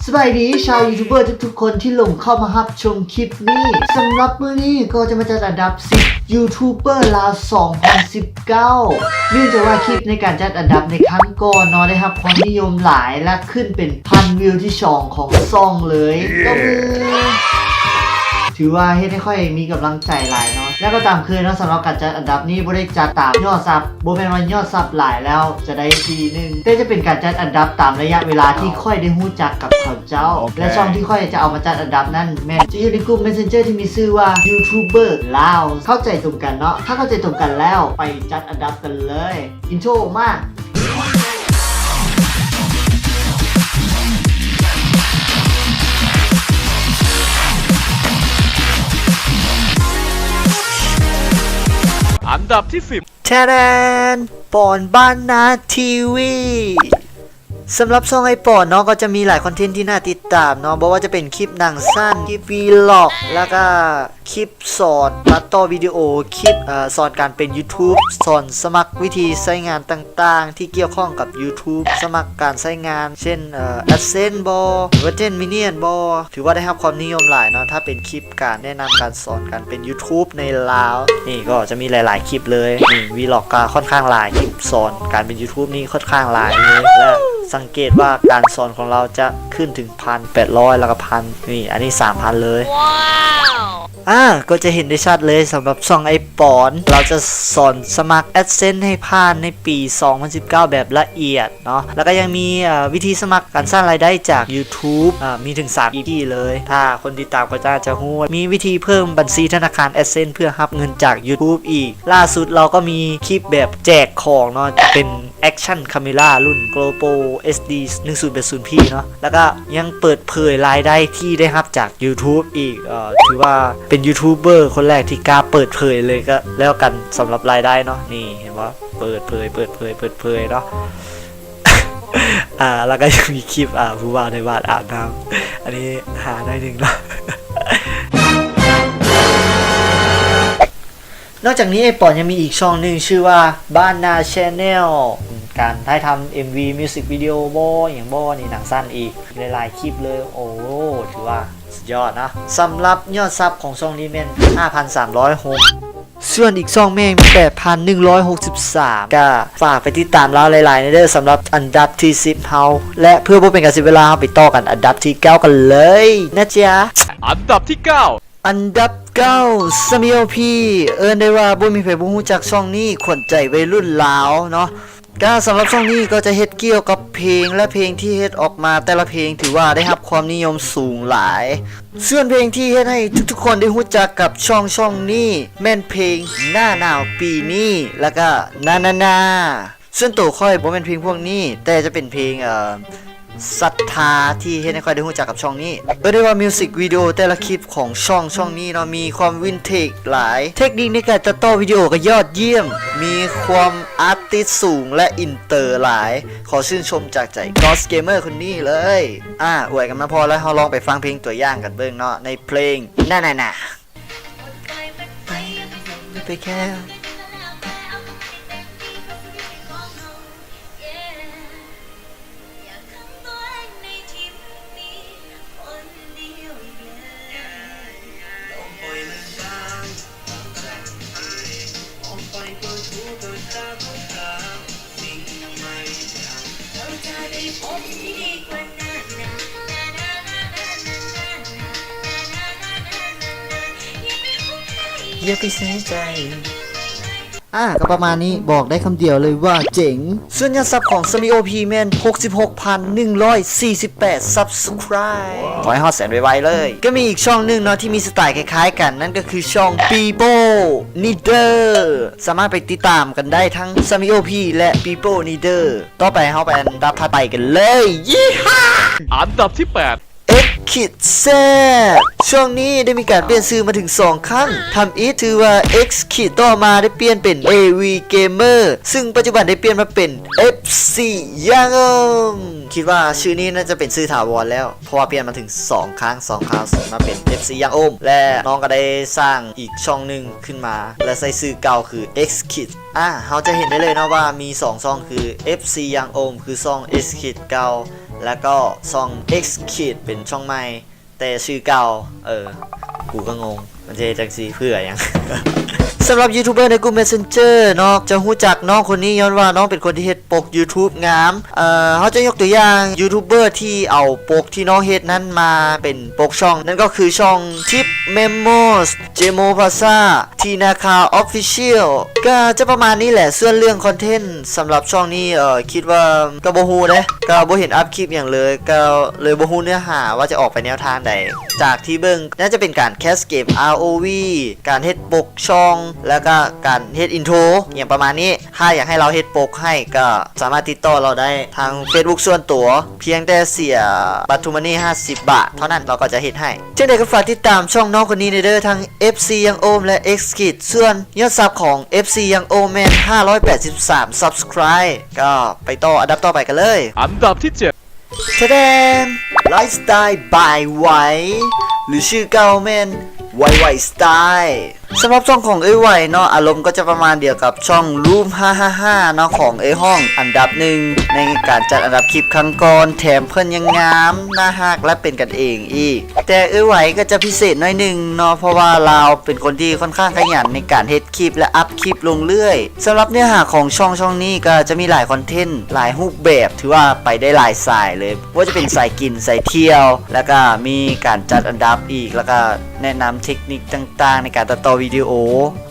สบายดีชาวยูทูบเบอร์ทุกๆคนที่ลงเข้ามารับชมคลิปนี้สำหรับมื้อนี้ก็จะมาจัดอันดับ10ยูทูบเบอร์ลาว2019เนื่องจากว่าคลิปในการจัดอันดับในครั้งก่อนได้รับความนิยมหลายและขึ้นเป็น1,000 วิวที่2ของซ่องเลยก็ถือว่าให้ค่อยมีกำลังใจหลายเนาะแล้วก็ตามเคยเนาะสำหรับการจัดอันดับนี้บ่ได้จัดตามยอดซับบ่แม่นว่ายอดซับหลายแล้วจะได้ทีนึงแต่จะเป็นการจัดอันดับตามระยะเวลาที่ค่อยได้รู้จักกับเขาเจ้า และช่องที่ค่อยจะเอามาจัดอันดับนั้นแม่นจะอยู่ในกลุ่ม Messenger ที่มีชื่อว่ายูทูบเบอร์ลาวเข้าใจตรงกันเนาะถ้าเข้าใจตรงกันแล้วไปจัดอันดับกันเลยอินโทรมาอันดับที่10แทนปอนบ้านนาทีวีสำหรับช่องไอปอนเนาะก็จะมีหลายคอนเทนต์ที่น่าติดตามเนาะบอกว่าจะเป็นคลิปหนังสั้นคลิปวีล็อกแล้วก็คลิปสอนตัดต่อวิดีโอคลิปสอนการเป็น YouTube สอนสมัครวิธีใช้งานต่างๆที่เกี่ยวข้องกับ YouTube สมัครการใช้งานเช่นAdSense บอ Virgin Minion บอถือว่าได้รับความนิยมหลายเนาะถ้าเป็นคลิปการแนะนำการสอนการเป็น YouTube ในลาวนี่ก็จะมีหลายๆคลิปเลยนี่วีล็อกก็ค่อนข้างหลายคลิปสอนการเป็น YouTube นี่ค่อนข้างหลายเลยและสังเกตว่าการสอนของเราจะขึ้นถึง 1,800 แล้วก็1,000นี่อันนี้ 3,000 เลยก็จะเห็นได้ชัดเลยสำหรับช่องไอปอนเราจะสอนสมัคร AdSense ให้ผ่านในปี 2019 แบบละเอียดเนาะแล้วก็ยังมีวิธีสมัครการสร้างรายได้จาก YouTube มีถึง3 EP เลยถ้าคนติดตามก็จะรู้มีวิธีเพิ่มบัญชีธนาคาร AdSense เพื่อรับเงินจาก YouTube อีกล่าสุดเราก็มีคลิปแบบแจกของเนาะเป็น Action Camera รุ่น GoPro SD 1080p เนาะแล้วก็ยังเปิดเผยรายได้ที่ได้รับจาก YouTube อีกถือว่าเป็นยูทูบเบอร์คนแรกที่กล้าเปิดเผยเลยก็แล้วกันสำหรับรายได้เนาะนี่เห็นว่าเปิดเผยเนาะ แล้วก็ยังมีคลิปผู้ว่าในบ้านอาบน้ำอันนี้หาได้หนึ่งเนาะ นอกจากนี้ไอปอนยังมีอีกช่องหนึ่งชื่อว่าบ้านนาชแนลการถ่ายทำ MV Music Video อย่างนี่หนังสั้นอีกหลายๆคลิปเลยโอ้ถือว่าสุดยอดนะสำหรับยอดซับของช่องนี้เป็น 5,306 ส่วนอีกช่องแม่ง 8,163 ก็ฝากไปติดตามเราหลายๆในเด้อสำหรับอันดับที่10เฮาและเพื่อบ่เป็นการเสียเวลาไปต่อกันอันดับที่9กันเลยนะจ๊ะอันดับที่9อันดับ9 สมิโอพีได้ว่าบ่มีไผบ่ฮู้จักช่องนี้ขวัญใจวัยรุ่นลาวเนาะก็สำหรับช่องนี้ก็จะเฮ็ดเกี่ยวกับเพลงและเพลงที่เฮ็ดออกมาแต่ละเพลงถือว่าได้รับความนิยมสูงหลายส่วนเพลงที่เฮ็ดให้ทุกๆคนได้รู้จักกับช่องนี้แม่นเพลงหน้าหนาวปีนี้แล้วก็นาส่วนตัวค่อยบ่แม่นเพลงพวกนี้แต่จะเป็นเพลงศรัทธาที่เฮ็ดให้ค่อยได้รู้จักกับช่องนี้ได้ว่ามิวสิกวิดีโอแต่ละคลิปของช่องนี้เนาะมีความวินเทจหลายเทคนิคในการตัดต่อวิดีโอก็ยอดเยี่ยมมีความอาร์ติสสูงและอินเตอร์หลายขอชื่นชมจากใจ Ghost Gamer คนนี้เลยอวยกันมาพอแล้วเราลองไปฟังเพลงตัวอย่างกันเบิ่งเนาะในเพลงน่าไปแค่อย่าไปเสียใจก็ประมาณนี้บอกได้คำเดียวเลยว่าเจ๋งส่วนยอดซับของ SMIOP แมน 66,148 Subscribe ขอให้ฮอตแสนไวๆเลยก็มีอีกช่องหนึ่งเนาะที่มีสไตล์คล้ายๆกันนั่นก็คือช่อง People Needer สามารถไปติดตามกันได้ทั้ง SMIOP และ People Needer ต่อไปเราไปอันดับถัดไปกันเลยยี่ห้าอันดับที่8คิดแซช่วงนี้ได้มีการเปลี่ยนชื่อมาถึง2ครั้งทำอีทชื่อว่า X Kid ต่อมาได้เปลี่ยนเป็น AV Gamer ซึ่งปัจจุบันได้เปลี่ยนมาเป็น FC ยังคิดว่าชื่อนี้น่าจะเป็นชื่อถาวรแล้วเพราะว่าเปลี่ยนมาถึง2ครั้งมาเป็น FC ยังและน้องก็ได้สร้างอีกช่องหนึ่งขึ้นมาและใส่ชื่อเก่าคือ X Kid เราจะเห็นได้เลยนะว่ามี2ช่องคือ FC ยังคือช่อง X Kid เก่า แล้วก็ช่อง X Kid เป็นช่องใหม่แต่ชื่อเก่ากูก็งงมันจะจังซีเพื่ออย่าง สำหรับยูทูบเบอร์ในกลุ่ม Messenger เนาะจะรู้จักน้องคนนี้ย้อนว่าน้องเป็นคนที่เฮ็ดปก YouTube งามเขาจะยกตัวอย่างยูทูบเบอร์ที่เอาปกที่น้องเฮ็ดนั้นมาเป็นปกช่องนั่นก็คือช่อง Tip Memos Jemo Plaza ทีนาคา Official ก็จะประมาณนี้แหละส่วนเรื่องคอนเทนต์สำหรับช่องนี้คิดว่าก็บ่ฮู้นะก็บ่เห็นอัพคลิปอย่างเลยก็เลยบ่ฮู้เนื้อหาว่าจะออกไปแนวทางใดจากที่เบิ่งน่าจะเป็นการแคสเกม ROV การเฮ็ดปกช่องแล้วก็การเฮ็ดอินโทรอย่างประมาณนี้ถ้าอยากให้เราเฮ็ดปกให้ก็สามารถติดต่อเราได้ทาง Facebook ส่วนตัวเพียงแต่เสียบัตรทูมานี่50 บาทเท่านั้นเราก็จะเฮ็ดให้เช่นเดียวกับฝากติดตามช่องน้องคนนี้ในเด้อทั้ง FC ยังโอมและ X Kid ส่วนยอดซับของ FC ยังโอมแมน583 Subscribe ก็ไปต่ออันดับต่อไปกันเลย อันดับที่ 7 แสดงไลฟ์สไตล์บายไวหรือชื่อเก่าแมนไวไวสไตล์สำหรับช่องของไวเนาะอารมณ์ก็จะประมาณเดียวกับช่องรูม555เนาะของห้องอันดับหนึ่งในการจัดอันดับคลิปครั้งก่อนแถมเพิ่นยังงามน่าฮักและเป็นกันเองอีกแต่ไวก็จะพิเศษหน่อยหนึ่งเนาะเพราะว่าเราเป็นคนที่ค่อนข้างขยันในการเฮ็ดคลิปและอัพคลิปลงเรื่อยสำหรับเนื้อหาของช่องนี้ก็จะมีหลายคอนเทนต์หลายรูปแบบถือว่าไปได้หลายสายเลยว่าจะเป็นสายกินสายเที่ยวแล้วก็มีการจัดอันดับอีกแล้วก็แนะนำเทคนิคต่างๆในการตัดต่อวิดีโอ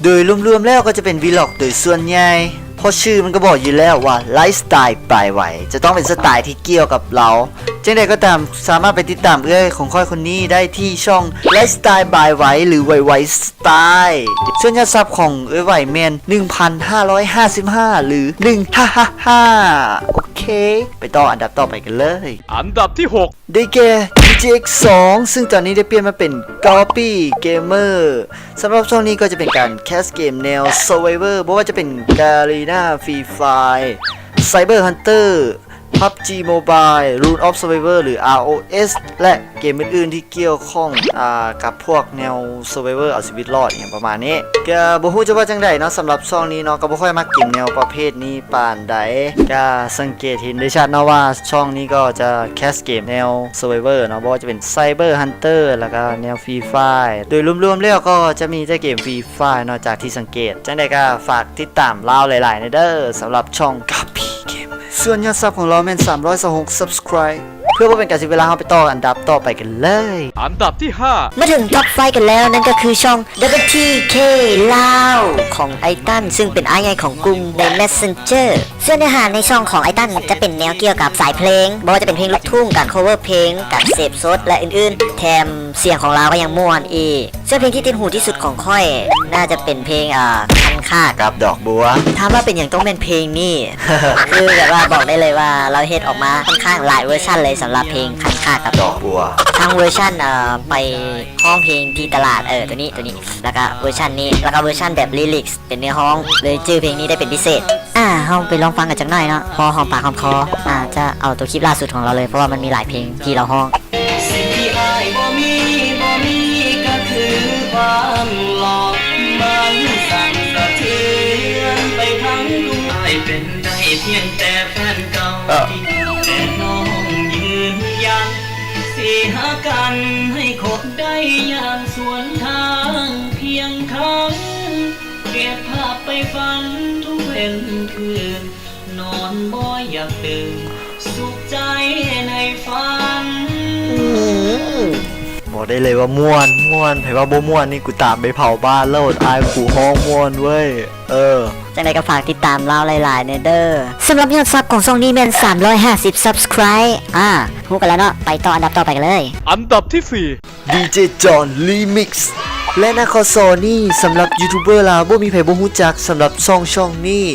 โดยรวมๆแล้วก็จะเป็นวีล็อกโดยส่วนใหญ่เพราะชื่อมันก็บอกอยู่แล้วว่าไลฟ์สไตล์ปลายไหวจะต้องเป็นสไตล์ที่เกี่ยวกับเราจังใดก็ตามสามารถไปติดตามของค่อยคนนี้ได้ที่ช่องไลฟ์สไตล์บายไหวหรือไวไวสไตล์ส่วนยอดซับของไหวแมน 1,555 หรือ155โอเคไปต่ออันดับต่อไปกันเลย อันดับที่ 6 ได้แก่ DJX2 ซึ่งตอนนี้ได้เปลี่ยนมาเป็น Copy Gamer สำหรับช่วงนี้ก็จะเป็นการแคสเกมแนว Survivor เพราะว่าจะเป็น Garena Free Fire Cyber Hunter PUBG Mobile Rune of Survivor หรือ ROS และเกมอื่นๆที่เกี่ยวข้องกับพวกแนว Survivor เอาชีวิตรอดอย่างประมาณนี้ก็บ่ฮู้จะว่าจังไดเนาะสำหรับช่องนี้เนาะก็บ่ค่อยมักเกมแนวประเภทนี้ปานใดก็สังเกตเห็นได้ชัดเนาะว่าช่องนี้ก็จะแคสเกมแนว Survivor เนาะบ่ว่าจะเป็น Cyber Hunter แล้วก็แนว Free Fire โดยรวมๆแล้วก็จะมีแต่เกม Free Fire เนาะจากที่สังเกตจังไดก็ฝากติดตามเราหลายๆในเด้อสำหรับช่อง Copy Gamer ส่วนยอดซับของเราแม่น326 Subscribe เพื่อว่าเป็นการเสียเวลาเราไปต่ออันดับต่อไปกันเลย อันดับที่ มาถึงท็อปไฟกันแล้วนั่นก็คือช่อง WTK ลาวของไอตันซึ่งเป็นไอใหญ่ของกลุ่มใน Messenger ส่วนเนื้อหาในช่องของไอตันจะเป็นแนวเกี่ยวกับสายเพลงบอกว่าจะเป็นเพลงลูกทุ่งการ cover เพลงการเสพสดและอื่นๆแถมเสียงของเราก็ยังม่วนอีกส่วนเพลงที่ติดหูที่สุดของค่อยน่าจะเป็นเพลงคันคาด กับดอกบัว ถามว่าเป็นอย่างต้องเป็นเพลงนี่ คือแบบว่าบอกได้เลยว่าเราเฮ็ดออกมาค่อนข้างหลายเวอร์ชันเลยสำหรับเพลงคันคาดกับ ดอกบัว ทั้งเวอร์ชันไปห้องเพลงที่ตลาดตัวนี้แล้วก็เวอร์ชันนี้แล้วก็เวอร์ชันแบบลิลิกส์เป็นเนื้อห้องเลยชื่อเพลงนี้ได้เป็นพิเศษเราไปลองฟังกันจักหน่อยเนาะพอหอมปากหอมคอจะเอาตัวคลิปล่าสุดของเราเลยเพราะว่ามันมีหลายเพลงที่เราห้อง สิ่งที่อายบ่มีก็คือความหลอกมันสั่นสะเทือนไปทั้งดวงอายเป็นได้เพียงแต่แฟนเก่าที่แต่น้องยืนยันสิหากันให้คบได้อย่างสวนทางเพียงครั้งเก็บภาพไปฝันทุกเว้นคืนนอนบ่อยากตื่นสุขใจในฝัน บอกได้เลยว่าม่วนไผว่าบ่ม่วนนี่กูตามไปเผาบ้านแล้วอายกูห้องม่วนเว้ยจังไดก็ฝากติดตามเราหลายๆในเด้อสำหรับยอดซับของช่องนี้แม่น350 Subscribe ฮู้กันแล้วเนาะไปต่ออันดับต่อไปกันเลย 4 อันดับที่ DJ John Remix และนาคอซอนี่สำหรับยูทูบเบอร์ลาวบ่มีไผบ่ฮู้จักสำหรับช่องนี้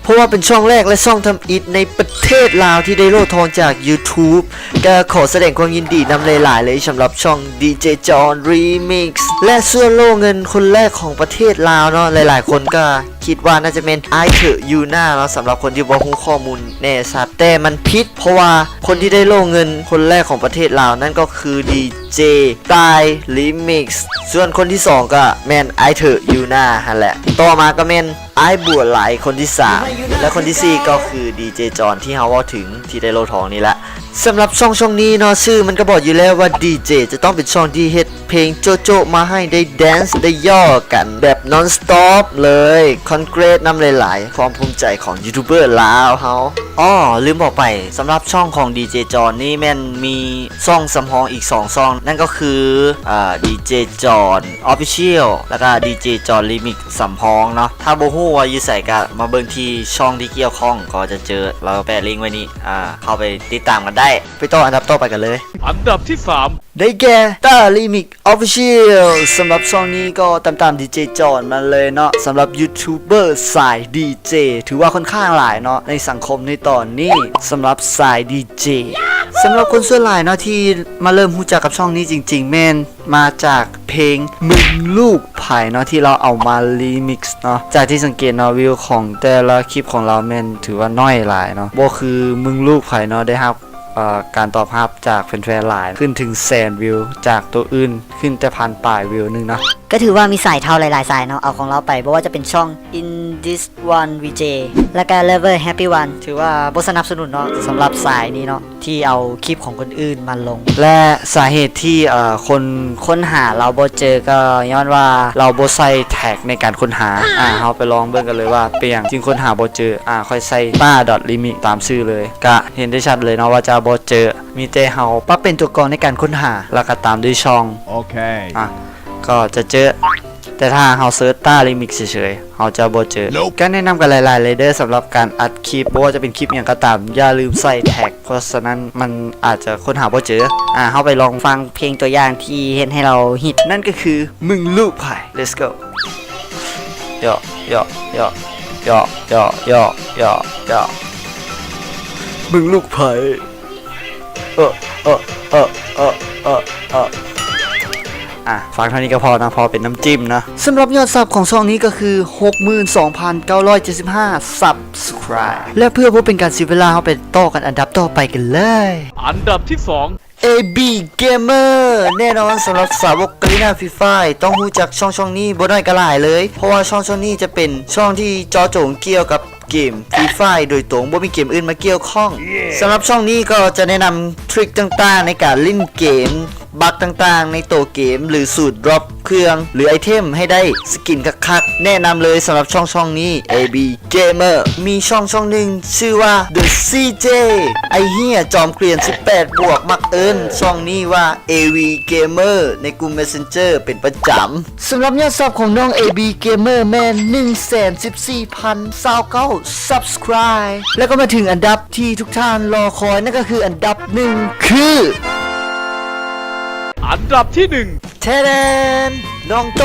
เพราะว่าเป็นช่องแรกและช่องทำอิฐในประเทศลาวที่ได้โล่ทองจาก YouTube ก็ขอแสดงความยินดีนำหลายๆเลยสำหรับช่อง DJ John Remix และส่วนโล่เงินคนแรกของประเทศลาวเนาะหลายๆคนก็คิดว่าน่าจะเป็นไอเถอะยูน่าเนาะสำหรับคนที่บ่ฮู้ข้อมูลแน่ชัดแต่มันผิดเพราะว่าคนที่ได้โล่เงินคนแรกของประเทศลาวนั่นก็คือ DJ ตาย Remix ส่วนคนที่2ก็แม่นไอเถอะยูน่าหั่นแหละต่อมาก็แม่นไอบัวไหลคนที่3และคนที่4ก็คือ DJ จอนที่เฮาว่าถึงที่ได้โล่ทองนี่แหละ สำหรับช่องนี้เนาะชื่อมันก็บอกอยู่แล้วว่าดีเจจะต้องเป็นช่องที่เฮ็ดเพลงโจโจมาให้ได้แดนซ์ได้ย่อกันแบบนอนสต็อปเลยคอนเกรสนำหลายๆความภูมิใจของยูทูบเบอร์ลาวเฮาอ้อลืมบอกไปสำหรับช่องของดีเจจอนนี่แม่นมีช่องสำรองอีก2ช่องนั่นก็คือดีเจจอนออฟฟิเชียลแล้วก็ดีเจจอนลิมิกสำรองเนาะถ้าบ่ฮู้ว่าอยู่ไสก็มาเบิ่งที่ช่องที่เกี่ยวข้องก็จะเจอเราแปะลิงก์ไว้นี่เข้าไปติดตามกันได้ไปต่ออันดับต่อไปกันเลย อันดับที่ ได้แก่ตาลิมิกออฟฟิเชียลสำหรับช่องนี้ก็ตามดีเจจอนมาเลยเนาะสำหรับยูทูบเบอร์สายดีเจถือว่าค่อนข้างหลายเนาะในสังคมในตอนนี้สำหรับสายดีเจสำหรับคนส่วนหลายเนาะที่มาเริ่มรู้จักกับช่องนี้จริงๆแม่นมาจากเพลงมึงลูกไผ่เนาะที่เราเอามารีมิกซ์เนาะจากที่สังเกตเนาะวิวของแต่ละคลิปของเราแม่นถือว่าน้อยหลายเนาะบ่คือมึงลูกไผ่เนาะได้รับการตอบรับจากแฟนๆหลายขึ้นถึง100,000 วิวจากตัวอื่นขึ้นแต่พันปลายวิวนึงนะ ก็ถือว่ามีสายเท่าหลายๆสายเนาะเอาของเราไปเพราะว่าจะเป็นช่อง In This One VJ และก็ Level Happy One ถือว่าบสนับสนุนเนาะสำหรับสายนี้เนาะที่เอาคลิปของคนอื่นมาลง และสาเหตุที่คนค้นหาเราบ่เจอก็ย้อนว่าเราบ่ใส่แท็กในการค้นหาเราไปลองเบิ่งกันเลยว่าเปียงจึงค้นหาบ่เจอค่อยใส่ต้า.limit ตามชื่อเลยก็เห็นได้ชัดเลยเนาะว่าจะบ่เจอมีแต่เฮาปรับเป็นตัวกรองในการค้นหาแล้วก็ตามด้วยช่อง Okay ก็จะเจอแต่ถ้าเฮาเซิร์ชต้าลิมิกเฉยๆเฮาจะบ่เจอก็แนะนำกันหลายๆเลยเด้อสำหรับการอัดคลิปบ่ว่าจะเป็นคลิปอย่างก็ตามอย่าลืมใส่แท็กเพราะฉะนั้นมันอาจจะค้นหาบ่เจอเฮาไปลองฟังเพลงตัวอย่างที่เห็นให้เราฮิตนั่นก็คือมึงลูกไผ่ let's go ย่อมึงลูกไผ่ฟังเท่านี้ก็พอนะพอเป็นน้ำจิ้มนะสำหรับยอดซับของช่องนี้ก็คือ 62,975 Subscribe และเพื่อบ่เป็นการเสียเวลาเราไปต่อกันอันดับต่อไปกันเลย อันดับที่ AB Gamer แน่นอนสำหรับสาวกกรีน่าฟรีไฟต้องรู้จักช่องนี้บ่น้อยก็หลายเลยเพราะว่าช่องนี้จะเป็นช่องที่เจาะจงเกี่ยวกับเกมฟรีไฟโดยตรงบ่มีเกมอื่นมาเกี่ยวข้องสำหรับช่องนี้ก็จะแนะนำทริคต่างๆในการเล่นเกมบั๊กต่างๆในตัวเกมหรือสูตรดรอปเครื่องหรือไอเทมให้ได้สกินคักๆแนะนำเลยสำหรับช่องนี้ AB Gamer มีช่องหนึ่งชื่อว่า The CJ ไอเฮียจอมเกลียน18บวกมักเอิญช่องนี้ว่า AV Gamer ในกลุ่ม Messenger เป็นประจำสำหรับยอดซับของน้อง AB Gamer แม่น 114,029 Subscribe แล้วก็มาถึงอันดับที่ทุกท่านรอคอยนั่นก็คืออันดับหนึ่งคือ 2 อันดับที่ เทเดนน้องโต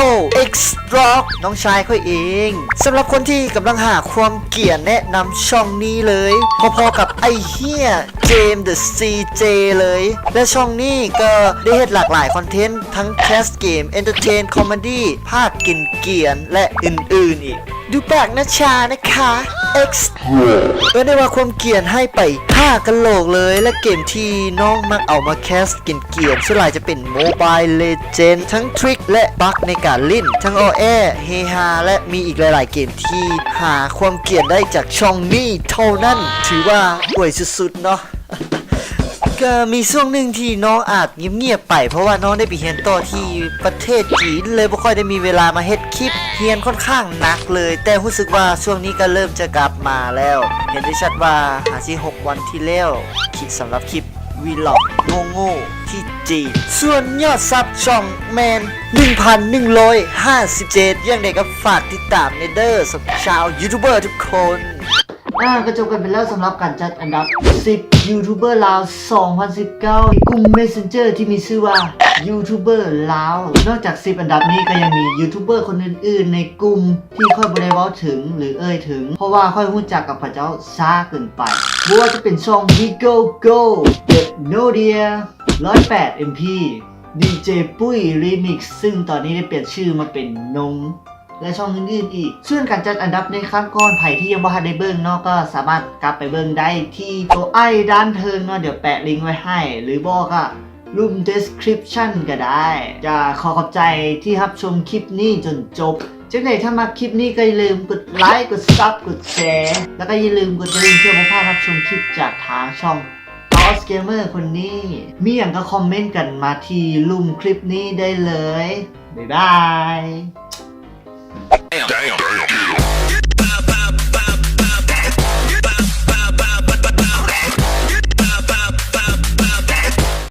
X Rock น้องชายค่อยเองสำหรับคนที่กำลังหาความเกลียดแนะนำช่องนี้เลยพอๆกับไอเฮียเจมส์ The CJ เลยและช่องนี้ก็ได้เฮ็ดหลากหลายคอนเทนต์ทั้งแคสเกม Entertain Comedy ภาคกินเกียนและอื่นๆอีกดูปากนะชานะคะ X ได้ว่าความเกลียนให้ไป5กะโหลกเลยและเกมที่น้องมักเอามาแคสกินเกียนส่วนใหญ่จะเป็น Mobile Legends ทั้งทริคและบั๊กในการเล่นทั้งออแอเฮฮาและมีอีกหลายๆเกมที่หาความเกลียดได้จากช่องนี้เท่านั้นถือว่าป่วยสุดๆเนาะ ก็มีช่วงหนึ่งที่น้องอาจเงียบๆไปเพราะว่าน้องได้ไปเรียนต่อที่ประเทศจีนเลยไม่ค่อยได้มีเวลามาเฮ็ดคลิปเรียนค่อนข้างหนักเลยแต่รู้สึกว่าช่วงนี้ก็เริ่มจะกลับมาแล้วเห็นได้ชัดว่า6 วันที่แล้วสำหรับคลิปวีล็อกโง่ๆที่จีนส่วนยอดซับช่องแมน 1,157 ยังไงก็ฝากติดตามในเด้อสำหรับชาวยูทูบเบอร์ทุกคนก็จบกันไปแล้วสำหรับการจัดอันดับ 10 ยูทูบเบอร์ลาว 2019 ในกลุ่ม Messenger ที่มีชื่อว่ายูทูบเบอร์ลาวนอกจาก 10 อันดับนี้ก็ยังมียูทูบเบอร์คนอื่นๆในกลุ่มที่ค่อยบ่ได้เว้าถึงหรือเอ่ยถึงเพราะว่าค่อยรู้จักกับพระเจ้าช้าเกินไปบ่ว่าจะเป็นช่อง Vigo Go The Nodia 108 MP DJ ปุ้ย Remix ซึ่งตอนนี้ได้เปลี่ยนชื่อมาเป็นนงและช่องอื่นๆอีกส่วนการจัดอันดับในครั้งก่อนไผ่ที่ยังบ่ทันได้เบิ่งเนาะก็สามารถกลับไปเบิ่งได้ที่ตัวไอ้ด้านเทิงเนาะเดี๋ยวแปะลิงก์ไว้ให้หรือบอกอะรูป description ก็ได้จะขอบใจที่รับชมคลิปนี้จนจบจังไดถ้ามาคลิปนี้ก็อย่าลืมกดไลค์กดซับกดแชร์แล้วก็อย่าลืมกดกระดิ่งเพื่อบ่พลาดรับชมคลิปจากทางช่องต่อ สเกมเมอร์คนนี้ มีอย่างก็คอมเมนต์กันมาที่ลุ่มคลิปนี้ได้เลย บ๊ายบาย Damn.